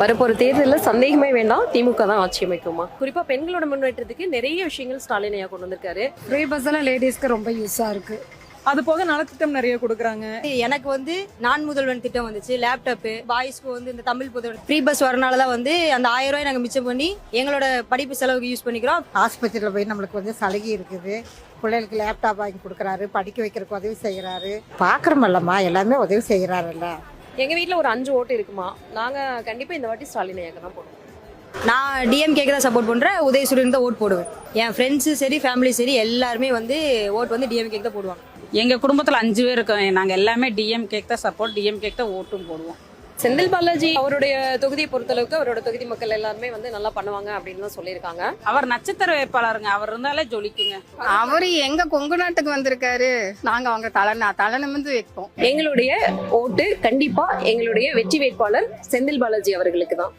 வரப்போற தேர்தலில் சந்தேகமே வேண்டாம், திமுக தான் ஆட்சி அமைக்குமா. குறிப்பா பெண்களோட முன்னேற்றத்துக்கு நிறைய விஷயங்கள் ஸ்டாலின் ஐயா கொண்டு வந்திருக்காரு. ஃப்ரீ பஸ் எல்லாம் லேடிஸ்க்கு ரொம்ப யூஸா இருக்கு. அது போக நலத்திட்டம் நிறைய கொடுக்குறாங்க. எனக்கு வந்து நான் முதல்வன் திட்டம் வந்துச்சு, லேப்டாப் பாய்ஸ்க்கு வந்து இந்த தமிழ் புதல்வன் ஃப்ரீ பஸ் வரனாலதான் வந்து அந்த 1000 ரூபாய் நாங்க மிச்சம் பண்ணி எங்களோட படிப்பு செலவுக்கு யூஸ் பண்ணிக்கிறோம். ஆஸ்பத்திரியில் போய் நம்மளுக்கு வந்து சலுகை இருக்குது, பிள்ளைகளுக்கு லேப்டாப் வாங்கி கொடுக்குறாரு, படிக்க வைக்கிறதுக்கு உதவி செய்கிறாரு. பார்க்குறோமல்லம்மா, எல்லாமே உதவி செய்கிறாருல்ல. எங்க வீட்டுல ஒரு 5 ஓட்டு இருக்குமா, நாங்க கண்டிப்பா இந்த வாட்டி ஸ்டாலின் ஐயாக்கு தான் போடுவோம். நான் டிஎம்கேக்கு தான் சப்போர்ட் பண்றேன், உதயசூரியன் தான் ஓட் போடுவேன். என் ஃப்ரெண்ட்ஸு சரி ஃபேமிலி சரி எல்லாருமே வந்து ஓட் வந்து டிஎம்கேக்கு தான் போடுவாங்க. எங்க குடும்பத்துல 5 பேர் இருக்கோம், நாங்க எல்லாமே டிஎம்கேக்கு தான் சப்போர்ட், டிஎம்கேக்கு தான் ஓட்டும் போடுவோம். செந்தில் பாலாஜி அவருடைய தொகுதியை பொறுத்தளவுக்கு அவரோட தொகுதி மக்கள் எல்லாருமே வந்து நல்லா பண்ணுவாங்க அப்படின்னு தான் சொல்லியிருக்காங்க. அவர் நட்சத்திர வேட்பாளருங்க, அவர் இருந்தாலே ஜொலிக்குங்க. அவரு எங்க கொங்கு நாட்டுக்கு வந்திருக்காரு, நாங்க அவங்க தலை நிமிர்ந்து வைப்போம். எங்களுடைய ஓட்டு கண்டிப்பா எங்களுடைய வெற்றி வேட்பாளர் செந்தில் பாலாஜி அவர்களுக்கு தான்.